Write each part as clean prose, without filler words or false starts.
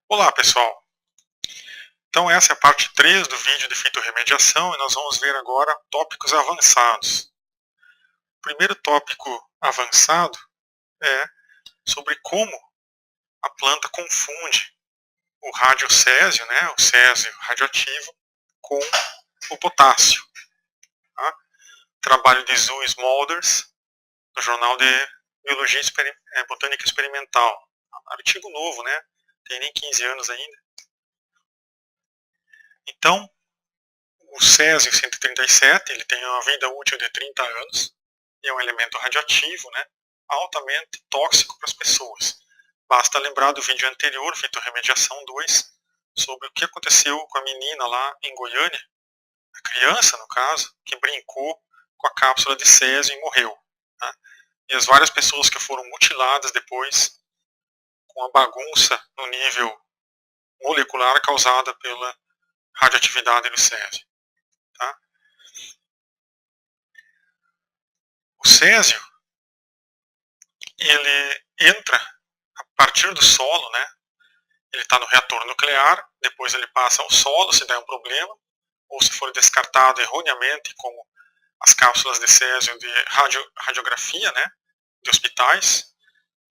Olá pessoal, então essa é a parte 3 do vídeo de fitorremediação e nós vamos ver agora tópicos avançados. O primeiro tópico avançado é sobre como a planta confunde o radiocésio, o césio radioativo, com o potássio. Tá? Trabalho de Zoo Smulders, no Jornal de Biologia Botânica Experimental. Artigo novo, tem nem 15 anos ainda. Então, o césio 137 ele tem uma vida útil de 30 anos e é um elemento radioativo, altamente tóxico para as pessoas. Basta lembrar do vídeo anterior, Fitorremediação 2, sobre o que aconteceu com a menina lá em Goiânia, a criança, no caso, que brincou com a cápsula de césio e morreu. Né? E as várias pessoas que foram mutiladas depois com a bagunça no nível molecular causada pela radioatividade do césio. Tá? O césio ele entra a partir do solo, ele está no reator nuclear, depois ele passa ao solo se der um problema, ou se for descartado erroneamente, como as cápsulas de césio de radiografia, de hospitais,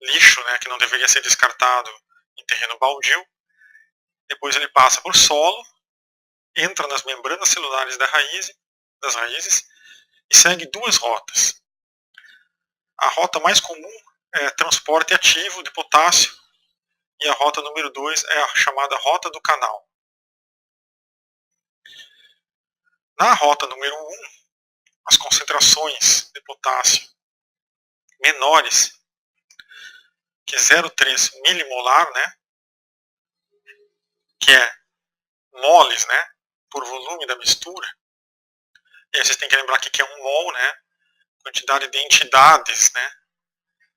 lixo, que não deveria ser descartado em terreno baldio. Depois ele passa por solo, entra nas membranas celulares das raízes e segue duas rotas. A rota mais comum é transporte ativo de potássio e a rota número 2 é a chamada rota do canal. Na rota número 1, as concentrações de potássio menores que 0,3 milimolar, que é moles, por volume da mistura. E aí vocês têm que lembrar que é um mol, quantidade de entidades,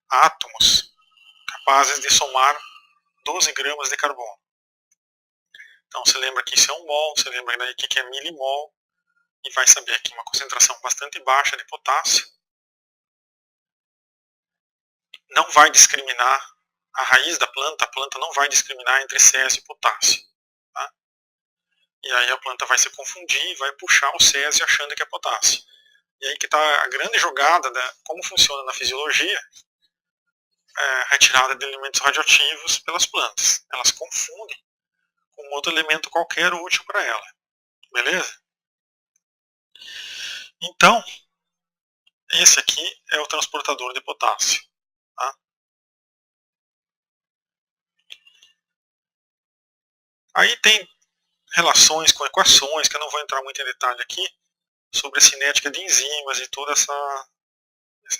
átomos, capazes de somar 12 gramas de carbono. Então você lembra que isso é um mol, você lembra daí que é milimol, e vai saber que uma concentração bastante baixa de potássio não vai discriminar a raiz da planta, a planta não vai discriminar entre césio e potássio. Tá? E aí a planta vai se confundir e vai puxar o césio achando que é potássio. E aí que está a grande jogada de como funciona na fisiologia a retirada de elementos radioativos pelas plantas. Elas confundem com outro elemento qualquer útil para ela. Beleza? Então, esse aqui é o transportador de potássio. Tá? Aí tem relações com equações, que eu não vou entrar muito em detalhe aqui, sobre a cinética de enzimas e toda essa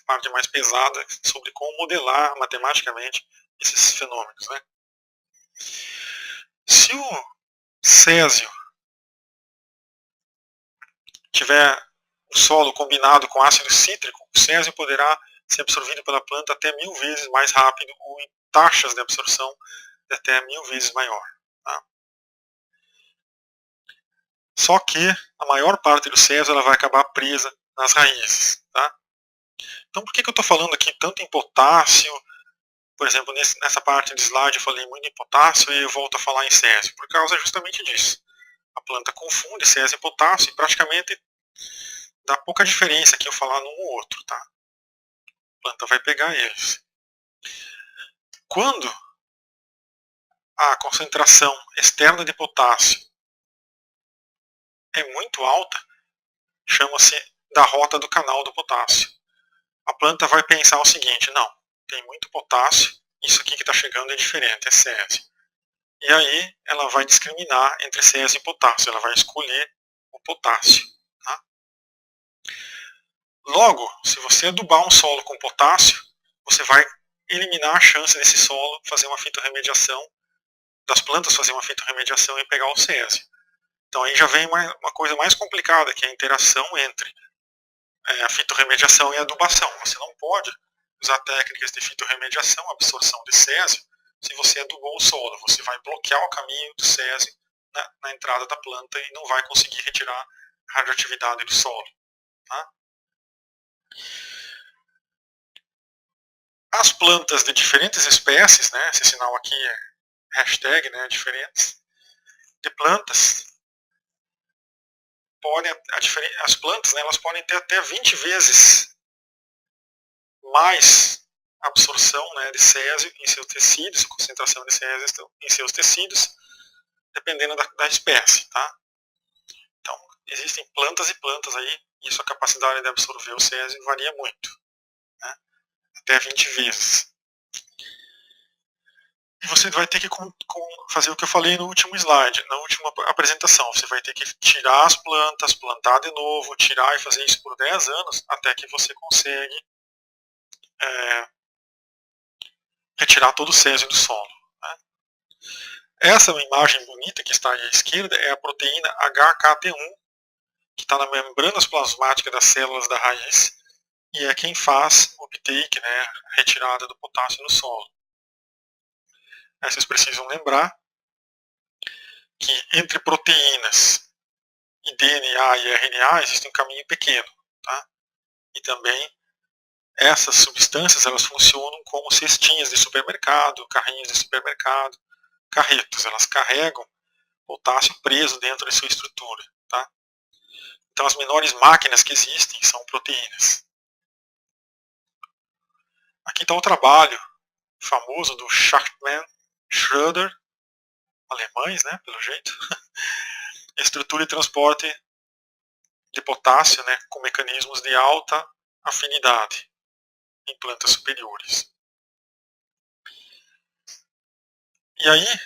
parte mais pesada sobre como modelar matematicamente esses fenômenos. Se o césio tiver o solo combinado com ácido cítrico, o césio poderá ser absorvido pela planta até 1000 vezes mais rápido ou em taxas de absorção de até 1000 vezes maior. Tá? Só que a maior parte do césio ela vai acabar presa nas raízes. Tá? Então por que eu estou falando aqui tanto em potássio? Por exemplo, nessa parte de slide eu falei muito em potássio e eu volto a falar em césio, por causa justamente disso. A planta confunde césio e potássio e praticamente dá pouca diferença aqui eu falar num ou outro. Tá? A planta vai pegar eles. Quando a concentração externa de potássio é muito alta, chama-se da rota do canal do potássio. A planta vai pensar o seguinte, não, tem muito potássio, isso aqui que está chegando é diferente, é césio. E aí ela vai discriminar entre césio e potássio, ela vai escolher o potássio. Tá? Logo, se você adubar um solo com potássio, você vai eliminar a chance desse solo fazer uma fitorremediação, das plantas fazer uma fitorremediação e pegar o césio. Então aí já vem uma coisa mais complicada, que é a interação entre a fitorremediação e a adubação. Você não pode usar técnicas de fitorremediação, absorção de césio, se você adubou o solo. Você vai bloquear o caminho do césio na entrada da planta e não vai conseguir retirar a radioatividade do solo. Tá? As plantas de diferentes espécies, esse sinal aqui hashtag, né, diferentes, de plantas, as plantas, né, elas podem ter até 20 vezes mais absorção, né, de césio em seus tecidos, concentração de césio em seus tecidos, dependendo da espécie, tá? Então, existem plantas e plantas aí, e sua capacidade de absorver o césio varia muito, né? Até 20 vezes. E você vai ter que fazer o que eu falei no último slide, na última apresentação. Você vai ter que tirar as plantas, plantar de novo, tirar e fazer isso por 10 anos, até que você consegue retirar todo o césio do solo, né? Essa imagem bonita que está aí à esquerda é a proteína HKT1, que está na membrana plasmática das células da raiz, e é quem faz o uptake, né, retirada do potássio no solo. Aí vocês precisam lembrar que entre proteínas e DNA e RNA existe um caminho pequeno, tá? E também essas substâncias elas funcionam como cestinhas de supermercado, carrinhos de supermercado, carretos. Elas carregam potássio preso dentro de sua estrutura, tá? Então as menores máquinas que existem são proteínas. Aqui está o trabalho famoso do Schachtman, Schröder, alemães, né, pelo jeito, estrutura e transporte de potássio, né, com mecanismos de alta afinidade em plantas superiores. E aí,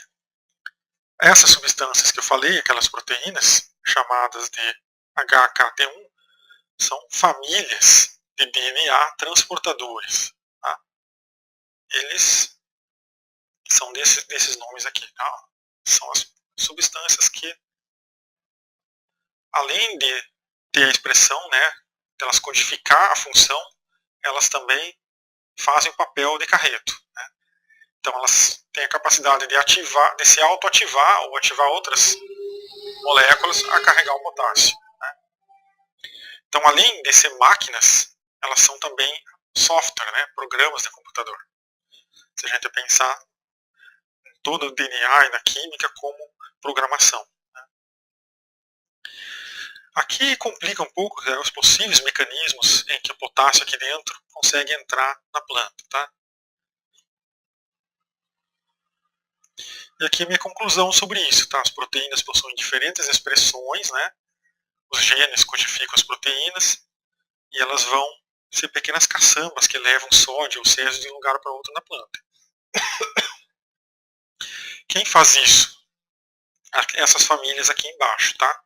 essas substâncias que eu falei, aquelas proteínas chamadas de HKT1, são famílias de DNA transportadores. Tá? Eles são desses nomes aqui. Tá? São as substâncias que, além de ter a expressão, né, de elas codificar a função, elas também fazem o papel de carreto. Né? Então elas têm a capacidade de ativar, de se autoativar ou ativar outras moléculas a carregar o potássio. Né? Então, além de ser máquinas, elas são também software, né, programas de computador. Se a gente pensar em todo o DNA e na química como programação. Né? Aqui complica um pouco, né, os possíveis mecanismos em que o potássio aqui dentro consegue entrar na planta. Tá? E aqui a minha conclusão sobre isso. Tá? As proteínas possuem diferentes expressões, né? Os genes codificam as proteínas e elas vão ser pequenas caçambas que levam sódio ou césio de um lugar para outro na planta. Quem faz isso? Essas famílias aqui embaixo, tá?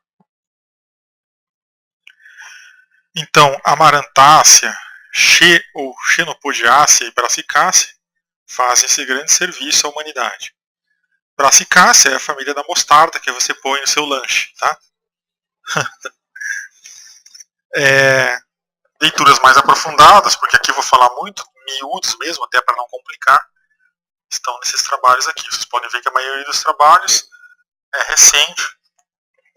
Então, Amarantácea, ou Xenopodiácea e Brassicácea fazem esse grande serviço à humanidade. Brassicácea é a família da mostarda que você põe no seu lanche, tá? Leituras mais aprofundadas, porque aqui eu vou falar muito miúdos mesmo, até para não complicar, estão nesses trabalhos aqui. Vocês podem ver que a maioria dos trabalhos é recente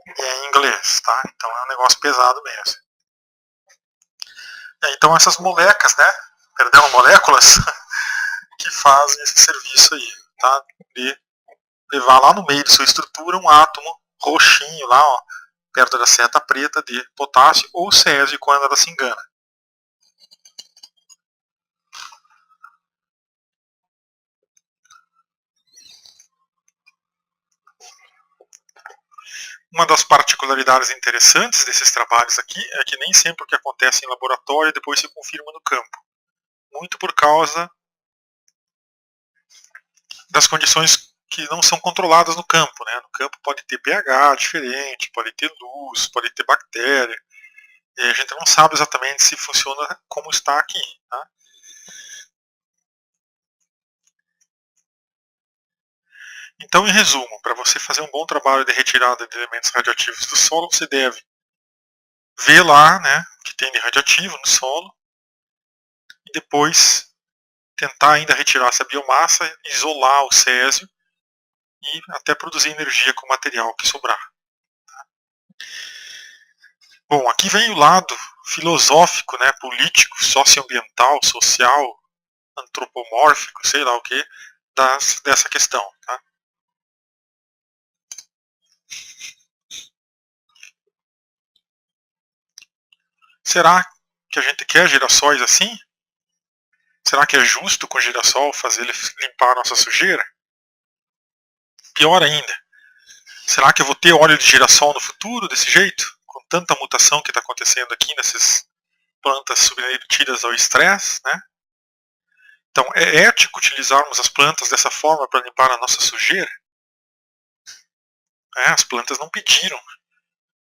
e é em inglês, tá? Então é um negócio pesado mesmo. Então essas moléculas, né? Moléculas que fazem esse serviço aí, tá? De levar lá no meio de sua estrutura um átomo roxinho lá, ó, perto da seta preta de potássio ou césio quando ela se engana. Uma das particularidades interessantes desses trabalhos aqui é que nem sempre o que acontece em laboratório depois se confirma no campo. Muito por causa das condições que não são controladas no campo. Né? No campo pode ter pH diferente, pode ter luz, pode ter bactéria. E a gente não sabe exatamente se funciona como está aqui. Tá? Então, em resumo, para você fazer um bom trabalho de retirada de elementos radioativos do solo, você deve ver lá, né, o que tem de radioativo no solo e depois tentar ainda retirar essa biomassa, isolar o césio e até produzir energia com o material que sobrar. Bom, aqui vem o lado filosófico, né, político, socioambiental, social, antropomórfico, sei lá o que, dessa questão. Tá? Será que a gente quer girassóis assim? Será que é justo com o girassol fazer ele limpar a nossa sujeira? Pior ainda, será que eu vou ter óleo de girassol no futuro desse jeito? Com tanta mutação que está acontecendo aqui nessas plantas submetidas ao estresse, né? Então, é ético utilizarmos as plantas dessa forma para limpar a nossa sujeira? As plantas não pediram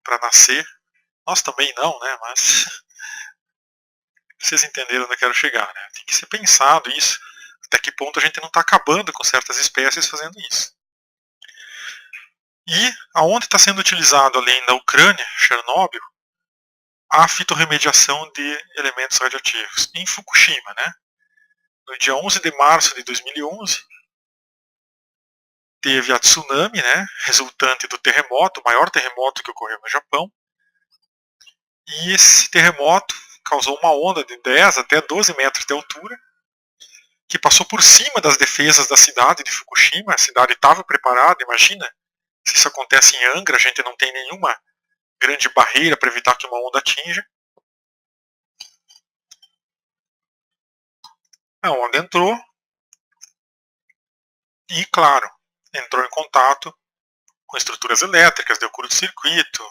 para nascer, nós também não, né? Mas vocês entenderam onde eu quero chegar, né? Tem que ser pensado isso. Até que ponto a gente não está acabando com certas espécies fazendo isso? E aonde está sendo utilizado, além da Ucrânia, Chernobyl, a fitorremediação de elementos radioativos? Em Fukushima, né? No dia 11 de março de 2011, teve a tsunami, né, resultante do terremoto, o maior terremoto que ocorreu no Japão. E esse terremoto causou uma onda de 10 até 12 metros de altura, que passou por cima das defesas da cidade de Fukushima. A cidade estava preparada, imagina, se isso acontece em Angra, a gente não tem nenhuma grande barreira para evitar que uma onda atinja. A onda entrou e, claro, entrou em contato com estruturas elétricas, deu curto-circuito,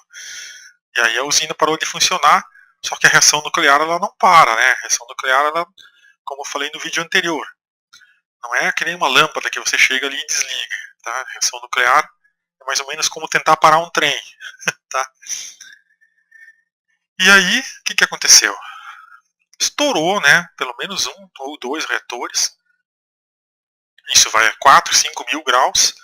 e aí a usina parou de funcionar. Só que a reação nuclear ela não para, né? A reação nuclear, ela, como eu falei no vídeo anterior, não é que nem uma lâmpada que você chega ali e desliga. Tá? A reação nuclear é mais ou menos como tentar parar um trem. Tá? E aí, o que aconteceu? Estourou, né? Pelo menos um ou dois reatores. Isso vai a 4, 5 mil graus.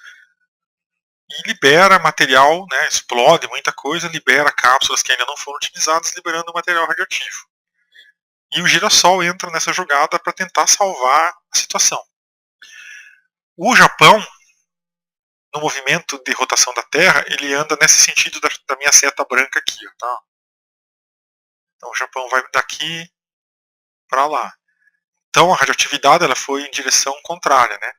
E libera material, né? Explode muita coisa, libera cápsulas que ainda não foram utilizadas, liberando material radioativo. E o girassol entra nessa jogada para tentar salvar a situação. O Japão, no movimento de rotação da Terra, ele anda nesse sentido da minha seta branca aqui. Tá? Então o Japão vai daqui para lá. Então a radioatividade ela foi em direção contrária. Né?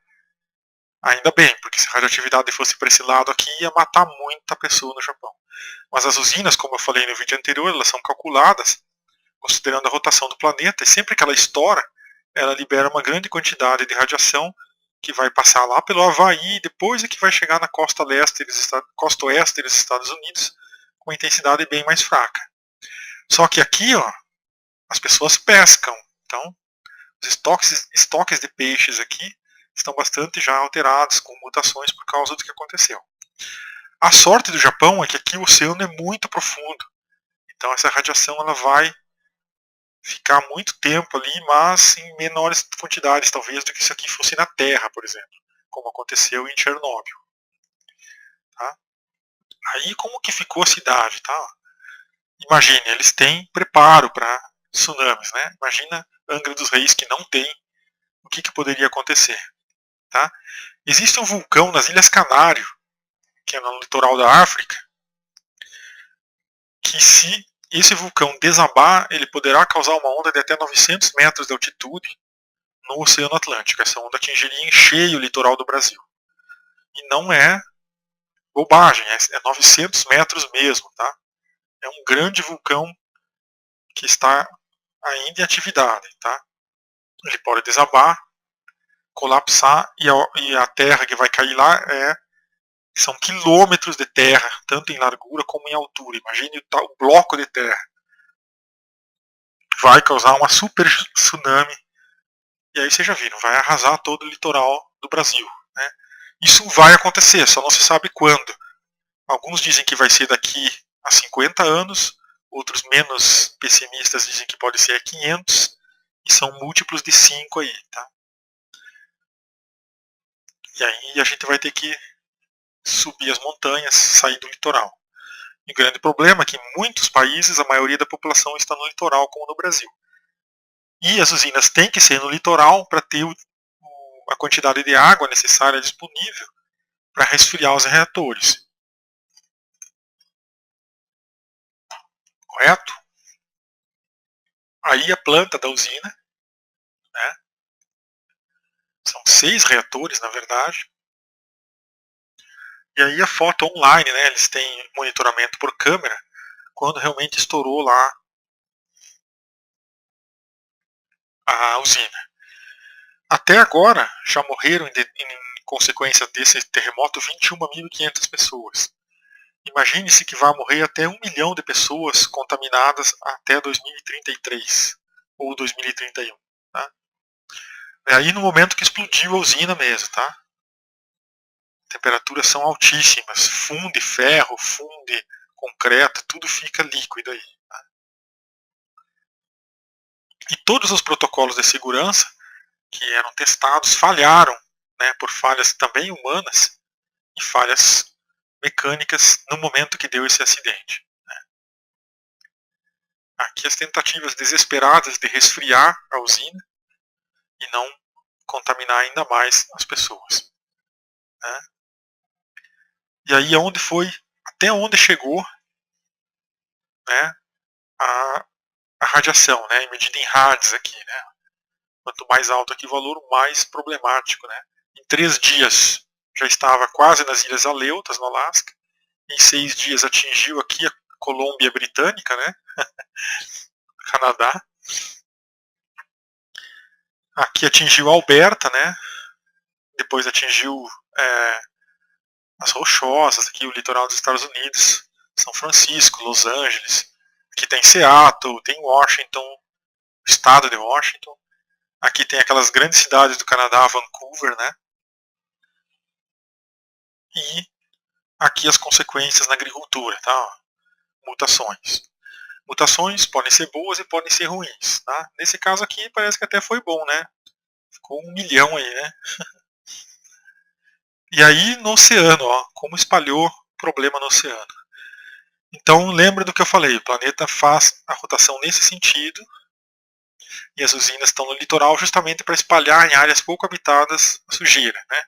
Ainda bem, porque se a radioatividade fosse para esse lado aqui, ia matar muita pessoa no Japão. Mas as usinas, como eu falei no vídeo anterior, elas são calculadas considerando a rotação do planeta, e sempre que ela estoura, ela libera uma grande quantidade de radiação que vai passar lá pelo Havaí, e depois é que vai chegar na costa oeste dos Estados Unidos, com uma intensidade bem mais fraca. Só que aqui, ó, as pessoas pescam, então os estoques de peixes aqui estão bastante já alterados, com mutações por causa do que aconteceu. A sorte do Japão é que aqui o oceano é muito profundo, então essa radiação ela vai ficar muito tempo ali, mas em menores quantidades, talvez, do que se aqui fosse na Terra, por exemplo, como aconteceu em Chernobyl. Tá? Aí como que ficou a cidade? Tá? Imagine, eles têm preparo para tsunamis, né? Imagina Angra dos Reis que não tem, o que poderia acontecer? Tá? Existe um vulcão nas Ilhas Canário, que é no litoral da África, que se esse vulcão desabar, ele poderá causar uma onda de até 900 metros de altitude no Oceano Atlântico. Essa onda atingiria em cheio o litoral do Brasil. E não é bobagem, é 900 metros mesmo. Tá? É um grande vulcão que está ainda em atividade. Tá? Ele pode desabar, colapsar, e a terra que vai cair lá são quilômetros de terra, tanto em largura como em altura. Imagine o bloco de terra. Vai causar uma super tsunami. E aí vocês já viram, vai arrasar todo o litoral do Brasil. Né? Isso vai acontecer, só não se sabe quando. Alguns dizem que vai ser daqui a 50 anos, outros menos pessimistas dizem que pode ser a 500, e são múltiplos de 5 aí. Tá? E aí a gente vai ter que subir as montanhas, sair do litoral. E o grande problema é que em muitos países a maioria da população está no litoral, como no Brasil. E as usinas têm que ser no litoral para ter a quantidade de água necessária disponível para resfriar os reatores. Correto? Aí a planta da usina, né, são 6 reatores na verdade, e aí a foto online, né, eles têm monitoramento por câmera, quando realmente estourou lá a usina. Até agora, já morreram em consequência desse terremoto 21.500 pessoas. Imagine-se que vai morrer até 1 milhão de pessoas contaminadas até 2033 ou 2031. Tá? É aí no momento que explodiu a usina mesmo. Tá? Temperaturas são altíssimas, funde ferro, funde concreto, tudo fica líquido aí. Tá? E todos os protocolos de segurança que eram testados falharam, né, por falhas também humanas e falhas mecânicas no momento que deu esse acidente. Né. Aqui as tentativas desesperadas de resfriar a usina e não contaminar ainda mais as pessoas. Né. E aí até onde chegou, né, a radiação, né, medida em rads aqui, né. Quanto mais alto aqui o valor, mais problemático, né. Em 3 dias já estava quase nas Ilhas Aleutas, no Alasca. Em 6 dias atingiu aqui a Colômbia Britânica, né, Canadá. Aqui atingiu Alberta, né, depois atingiu as Rochosas, aqui o litoral dos Estados Unidos, São Francisco, Los Angeles. Aqui tem Seattle, tem Washington, estado de Washington. Aqui tem aquelas grandes cidades do Canadá, Vancouver, né? E aqui as consequências na agricultura, tá? Mutações. Mutações podem ser boas e podem ser ruins, tá? Nesse caso aqui parece que até foi bom, né? Ficou 1 milhão aí, né? E aí no oceano, ó, como espalhou problema no oceano. Então lembra do que eu falei, o planeta faz a rotação nesse sentido e as usinas estão no litoral justamente para espalhar em áreas pouco habitadas a sujeira, né?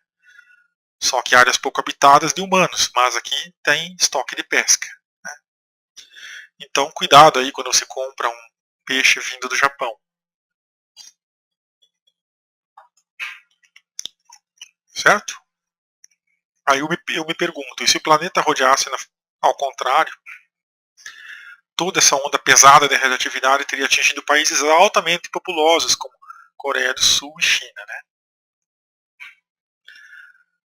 Só que áreas pouco habitadas de humanos, mas aqui tem estoque de pesca. Né? Então cuidado aí quando você compra um peixe vindo do Japão. Certo? Aí eu me pergunto, e se o planeta rodeasse ao contrário, toda essa onda pesada de radioatividade teria atingido países altamente populosos, como Coreia do Sul e China. Né?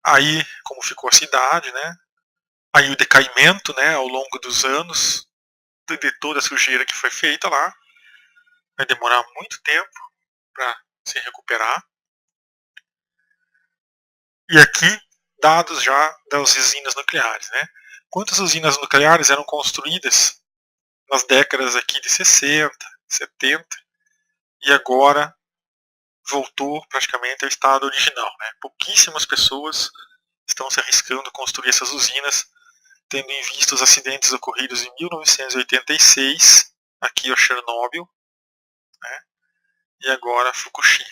Aí, como ficou a cidade, né? Aí o decaimento, né, ao longo dos anos, de toda a sujeira que foi feita lá, vai demorar muito tempo para se recuperar. E aqui, dados já das usinas nucleares. Né? Quantas usinas nucleares eram construídas nas décadas aqui de 60, 70, e agora voltou praticamente ao estado original. Né? Pouquíssimas pessoas estão se arriscando a construir essas usinas, tendo em vista os acidentes ocorridos em 1986, aqui o Chernobyl, né? E agora Fukushima.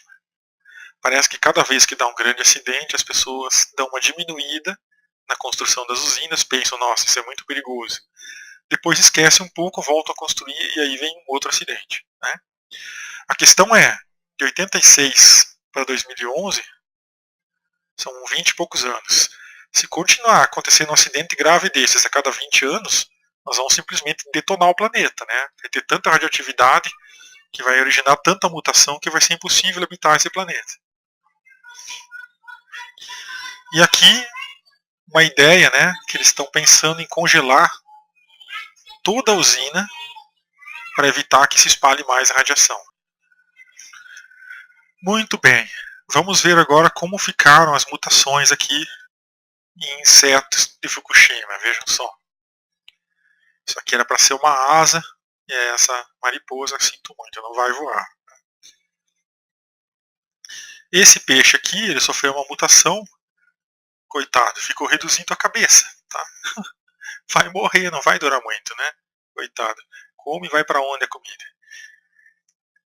Parece que cada vez que dá um grande acidente, as pessoas dão uma diminuída na construção das usinas, pensam, nossa, isso é muito perigoso. Depois esquece um pouco, voltam a construir e aí vem um outro acidente. Né? A questão é, de 86 para 2011, são 20 e poucos anos. Se continuar acontecendo um acidente grave desses a cada 20 anos, nós vamos simplesmente detonar o planeta. Né? Vai ter tanta radioatividade que vai originar tanta mutação que vai ser impossível habitar esse planeta. E aqui, uma ideia, né, que eles estão pensando em congelar toda a usina para evitar que se espalhe mais a radiação. Muito bem, vamos ver agora como ficaram as mutações aqui em insetos de Fukushima, vejam só. Isso aqui era para ser uma asa, e essa mariposa, sinto muito, não vai voar. Esse peixe aqui, ele sofreu uma mutação, coitado, ficou reduzindo a cabeça, tá? Vai morrer, não vai durar muito, né? Coitado. Come e vai para onde a comida?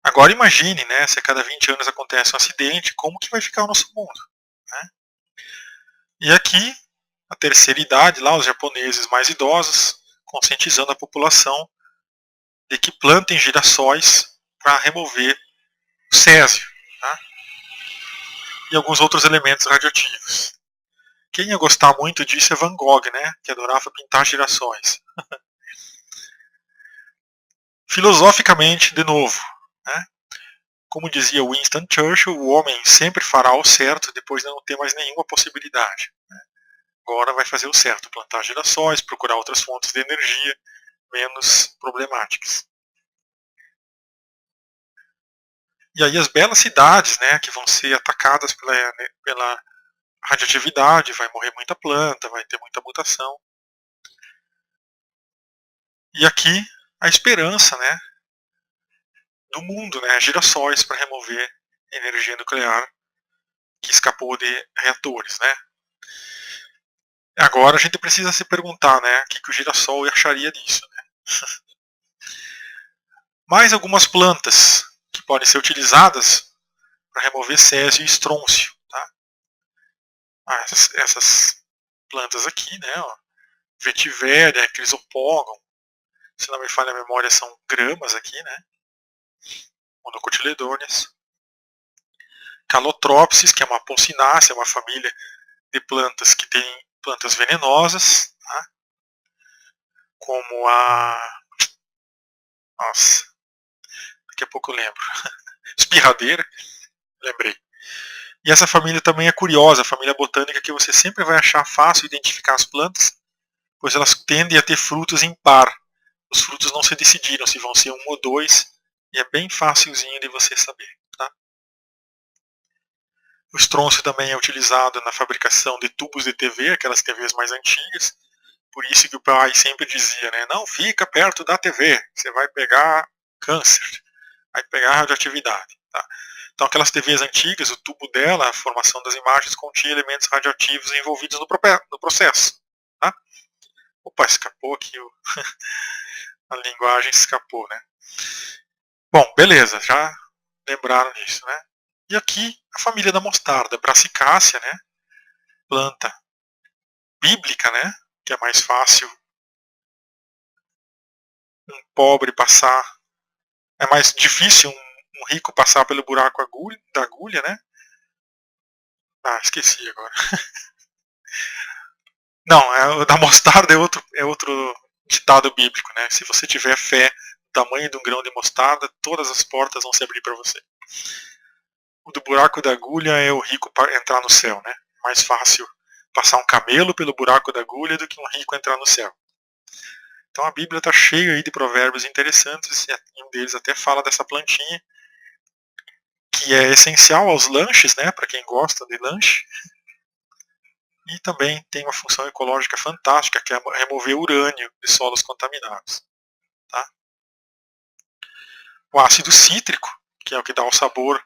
Agora imagine, né, se a cada 20 anos acontece um acidente, como que vai ficar o nosso mundo? Né? E aqui, a terceira idade, lá os japoneses mais idosos, conscientizando a população de que plantem girassóis para remover o césio, tá? E alguns outros elementos radioativos. Quem ia gostar muito disso é Van Gogh, né, que adorava pintar girassóis. Filosoficamente, de novo, né? Como dizia Winston Churchill, o homem sempre fará o certo depois de não ter mais nenhuma possibilidade. Agora vai fazer o certo, plantar girassóis, procurar outras fontes de energia menos problemáticas. E aí as belas cidades, né, que vão ser atacadas pela radioatividade, vai morrer muita planta, vai ter muita mutação. E aqui a esperança, né, do mundo, né, girassóis para remover energia nuclear que escapou de reatores, né. Agora a gente precisa se perguntar, né, o que o girassol acharia disso, né? Mais algumas plantas que podem ser utilizadas para remover césio e estrôncio, tá? Essas plantas aqui, né, ó, vetiver, crisopógon, se não me falha a memória são gramas aqui, né, monocotiledôneas. Calotropsis, que é uma Pulcinácea, uma família de plantas que tem plantas venenosas, tá? Como a... Nossa, daqui a pouco eu lembro. Espirradeira, lembrei. E essa família também é curiosa, a família botânica, que você sempre vai achar fácil identificar as plantas, pois elas tendem a ter frutos em par. Os frutos não se decidiram se vão ser um ou dois, e é bem facilzinho de você saber. Tá? O estrôncio também é utilizado na fabricação de tubos de TV, aquelas TVs mais antigas. Por isso que o pai sempre dizia, né, não fica perto da TV, você vai pegar câncer, vai pegar radioatividade. Tá? Então aquelas TVs antigas, o tubo dela, a formação das imagens continha elementos radioativos envolvidos no processo. Tá? Opa, escapou aqui, a linguagem escapou, né? Bom, beleza, já lembraram disso, né? E aqui a família da mostarda, Brassicácea, né? Planta bíblica, né? Que é mais fácil um pobre passar, é mais difícil um rico passar pelo buraco da agulha, né? Ah, esqueci agora. Não, o da mostarda é outro ditado bíblico, né? Se você tiver fé do tamanho de um grão de mostarda, todas as portas vão se abrir para você. O do buraco da agulha é o rico entrar no céu, né? Mais fácil passar um camelo pelo buraco da agulha do que um rico entrar no céu. Então a Bíblia está cheia aí de provérbios interessantes, e um deles até fala dessa plantinha, que é essencial aos lanches, né? Para quem gosta de lanche. E também tem uma função ecológica fantástica, que é remover urânio de solos contaminados. Tá? O ácido cítrico, que é o que dá o sabor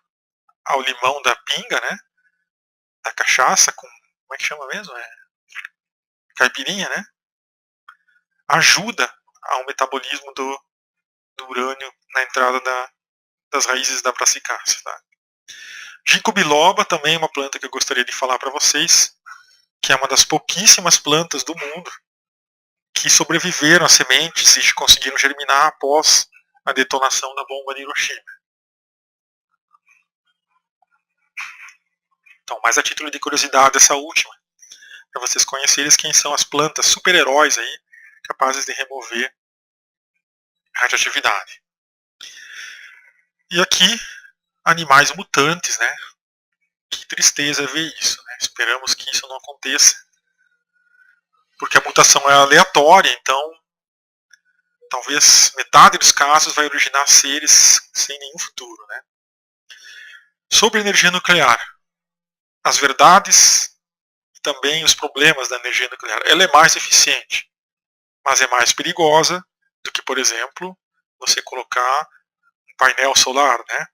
ao limão da pinga, né? Da cachaça, como é que chama mesmo? Caipirinha, né? Ajuda ao metabolismo do urânio na entrada das raízes da brassicácea. Tá? Ginkgo biloba também é uma planta que eu gostaria de falar para vocês, que é uma das pouquíssimas plantas do mundo que sobreviveram às sementes e conseguiram germinar após a detonação da bomba de Hiroshima. Então, mais a título de curiosidade, essa última, para vocês conhecerem quem são as plantas super-heróis aí, capazes de remover radioatividade. E aqui, animais mutantes, né? Que tristeza ver isso, né? Esperamos que isso não aconteça, porque a mutação é aleatória, então talvez metade dos casos vai originar seres sem nenhum futuro, né? Sobre energia nuclear, as verdades e também os problemas da energia nuclear. Ela é mais eficiente, mas é mais perigosa do que, por exemplo, você colocar um painel solar, né?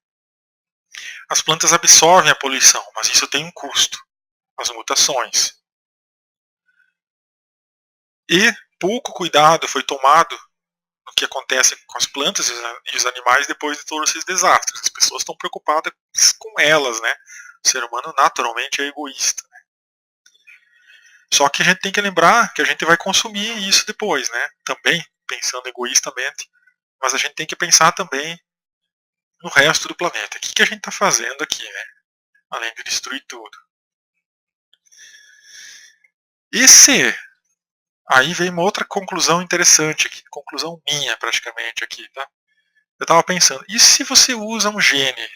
As plantas absorvem a poluição, mas isso tem um custo, as mutações. E pouco cuidado foi tomado no que acontece com as plantas e os animais depois de todos esses desastres. As pessoas estão preocupadas com elas, né? O ser humano naturalmente é egoísta. Né? Só que a gente tem que lembrar que a gente vai consumir isso depois, né? Também, pensando egoístamente. Mas a gente tem que pensar também no resto do planeta. O que a gente está fazendo aqui, né? Além de destruir tudo. Aí vem uma outra conclusão interessante aqui, conclusão minha praticamente aqui, tá? Eu estava pensando, e se você usa um gene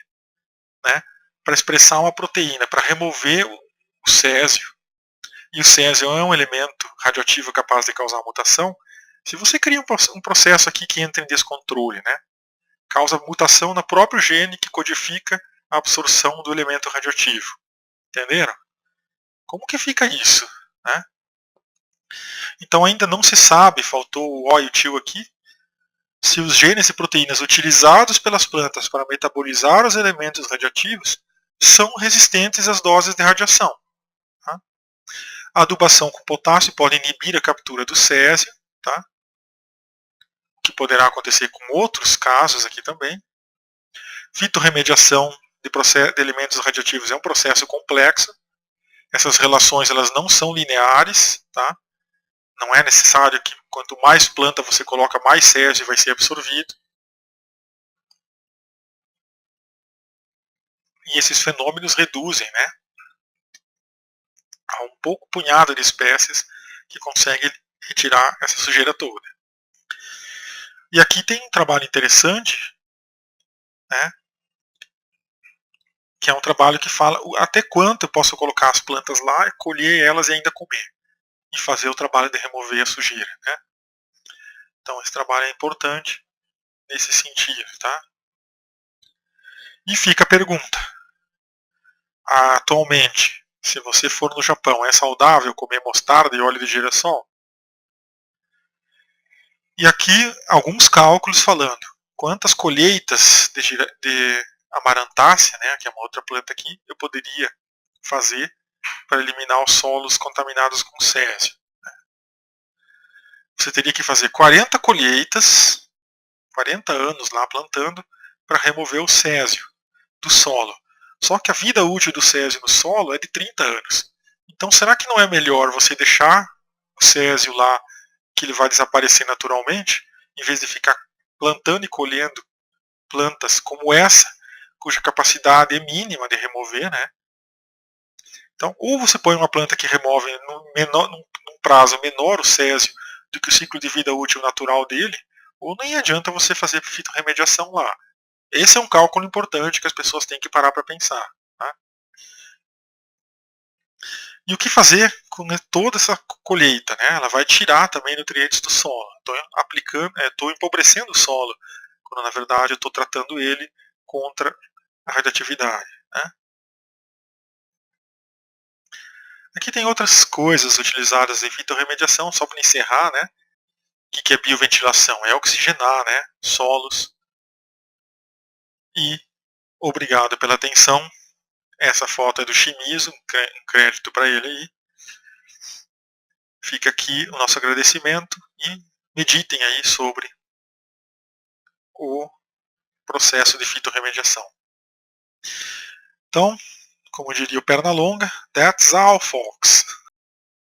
né, para expressar uma proteína, para remover o césio. E o césio é um elemento radioativo capaz de causar mutação. Se você cria um processo aqui que entra em descontrole, né, causa mutação no próprio gene que codifica a absorção do elemento radioativo. Entenderam? Como que fica isso? Né? Então ainda não se sabe, faltou o O e o tio aqui, se os genes e proteínas utilizados pelas plantas para metabolizar os elementos radioativos são resistentes às doses de radiação. Tá? A adubação com potássio pode inibir a captura do césio, tá? O que poderá acontecer com outros casos aqui também. Fitorremediação de elementos radioativos é um processo complexo. Essas relações elas não são lineares, tá? Não é necessário que quanto mais planta você coloca, mais césio vai ser absorvido. E esses fenômenos reduzem, né, a um pouco punhado de espécies que conseguem retirar essa sujeira toda. E aqui tem um trabalho interessante, né, que é um trabalho que fala até quanto eu posso colocar as plantas lá, colher elas e ainda comer. E fazer o trabalho de remover a sujeira. Né? Então esse trabalho é importante nesse sentido. Tá? E fica a pergunta. Atualmente, se você for no Japão, é saudável comer mostarda e óleo de girassol? E aqui alguns cálculos falando quantas colheitas de amarantácea, né, que é uma outra planta aqui, eu poderia fazer para eliminar os solos contaminados com césio. Você teria que fazer 40 colheitas, 40 anos lá plantando, para remover o césio do solo. Só que a vida útil do césio no solo é de 30 anos. Então será que não é melhor você deixar o césio lá, que ele vai desaparecer naturalmente, em vez de ficar plantando e colhendo plantas como essa, cuja capacidade é mínima de remover, né? Então, ou você põe uma planta que remove num prazo menor o césio do que o ciclo de vida útil natural dele, ou nem adianta você fazer fitorremediação lá. Esse é um cálculo importante que as pessoas têm que parar para pensar. Tá? E o que fazer com toda essa colheita? Né? Ela vai tirar também nutrientes do solo. Estou empobrecendo o solo, quando na verdade eu estou tratando ele contra a radioatividade. Né? Aqui tem outras coisas utilizadas em fitorremediação, só para encerrar, né? O que é bioventilação? É oxigenar, né? Solos. E obrigado pela atenção. Essa foto é do Shimizu, um crédito para ele aí. Fica aqui o nosso agradecimento e meditem aí sobre o processo de fitorremediação. Então, como diria o Pernalonga, that's all, folks.